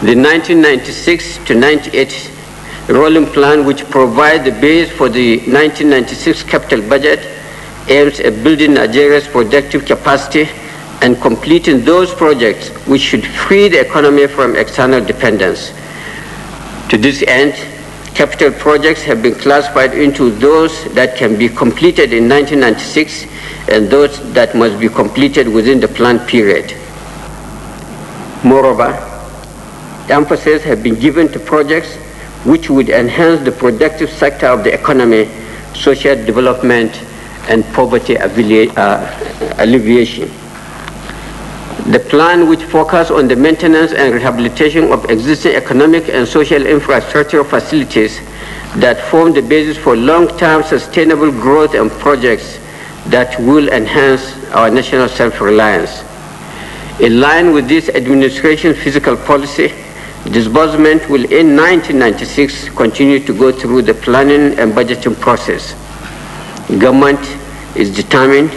The 1996 to 98 rolling plan, which provides the base for the 1996 capital budget, aims at building Nigeria's productive capacity and completing those projects which should free the economy from external dependence. To this end, capital projects have been classified into those that can be completed in 1996 and those that must be completed within the planned period. Moreover, emphasis has been given to projects which would enhance the productive sector of the economy, social development, and poverty alleviation. The plan, which focuses on the maintenance and rehabilitation of existing economic and social infrastructure facilities that form the basis for long-term sustainable growth and projects that will enhance our national self-reliance. In line with this administration's fiscal policy, disbursement will in 1996 continue to go through the planning and budgeting process. Government is determined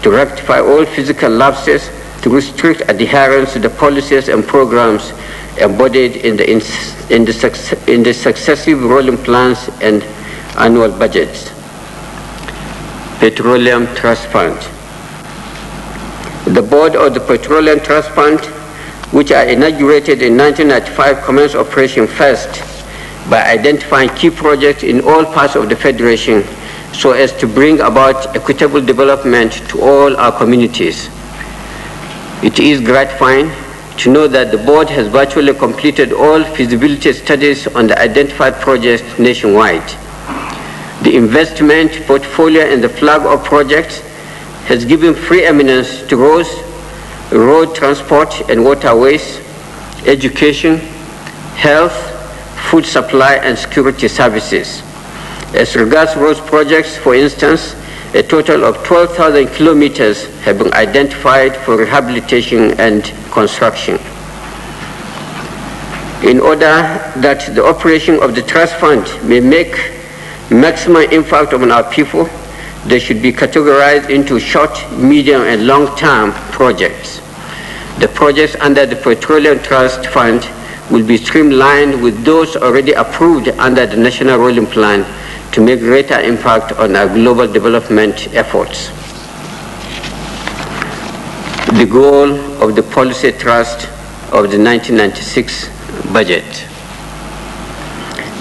to rectify all fiscal lapses through strict adherence to the policies and programs embodied in the successive rolling plans and annual budgets. Petroleum Trust Fund. The board of the Petroleum Trust Fund, which I inaugurated in 1995, commenced operation first by identifying key projects in all parts of the Federation so as to bring about equitable development to all our communities. It is gratifying to know that the board has virtually completed all feasibility studies on the identified projects nationwide. The investment portfolio and the flag of projects has given preeminence to road transport and waterways, education, health, food supply, and security services. As regards road projects, for instance, a total of 12,000 kilometers have been identified for rehabilitation and construction. In order that the operation of the trust fund may make maximum impact on our people, they should be categorized into short, medium, and long-term projects. The projects under the Petroleum Trust Fund will be streamlined with those already approved under the National Rolling Plan to make greater impact on our global development efforts. The goal of the policy trust of the 1996 budget.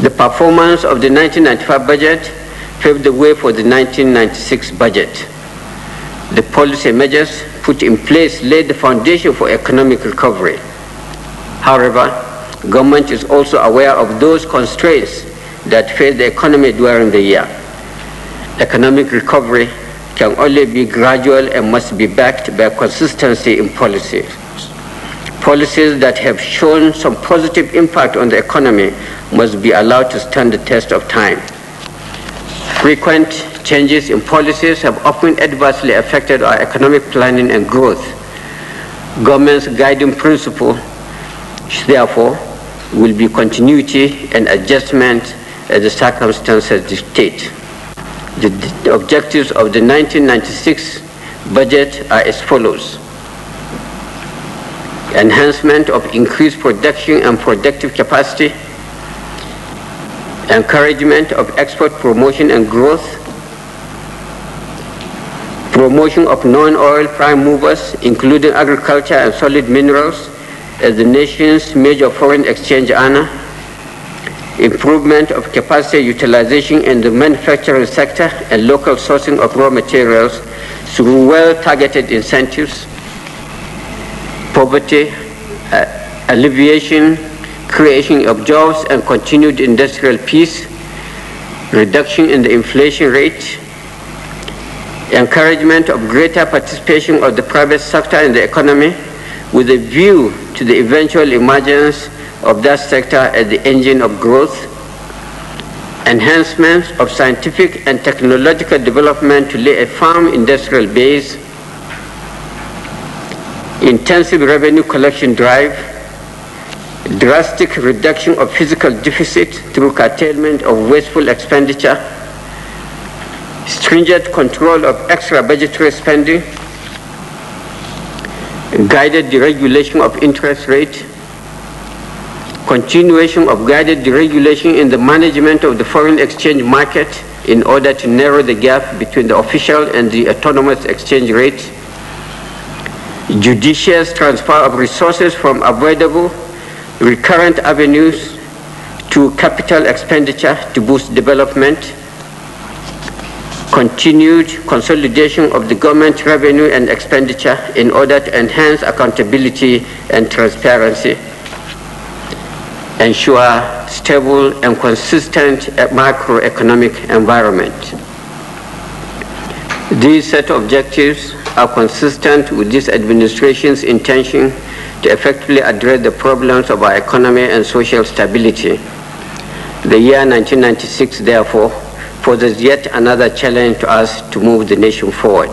The performance of the 1995 budget paved the way for the 1996 budget. The policy measures put in place laid the foundation for economic recovery. However, government is also aware of those constraints that face the economy during the year. Economic recovery can only be gradual and must be backed by consistency in policies. Policies that have shown some positive impact on the economy must be allowed to stand the test of time. Frequent changes in policies have often adversely affected our economic planning and growth. Government's guiding principle, therefore, will be continuity and adjustment as the circumstances dictate. The objectives of the 1996 budget are as follows: enhancement of increased production and productive capacity, encouragement of export promotion and growth, promotion of non-oil prime movers, including agriculture and solid minerals, as the nation's major foreign exchange earner, improvement of capacity utilization in the manufacturing sector and local sourcing of raw materials through well-targeted incentives, poverty alleviation, creation of jobs and continued industrial peace, reduction in the inflation rate, encouragement of greater participation of the private sector in the economy with a view to the eventual emergence of that sector as the engine of growth, enhancement of scientific and technological development to lay a firm industrial base, intensive revenue collection drive, drastic reduction of fiscal deficit through curtailment of wasteful expenditure, stringent control of extra budgetary spending, guided deregulation of interest rate, continuation of guided deregulation in the management of the foreign exchange market in order to narrow the gap between the official and the autonomous exchange rate, judicious transfer of resources from avoidable recurrent avenues to capital expenditure to boost development, continued consolidation of the government revenue and expenditure in order to enhance accountability and transparency, ensure stable and consistent macroeconomic environment. These set of objectives are consistent with this administration's intention to effectively address the problems of our economy and social stability. The year 1996, therefore, poses yet another challenge to us to move the nation forward.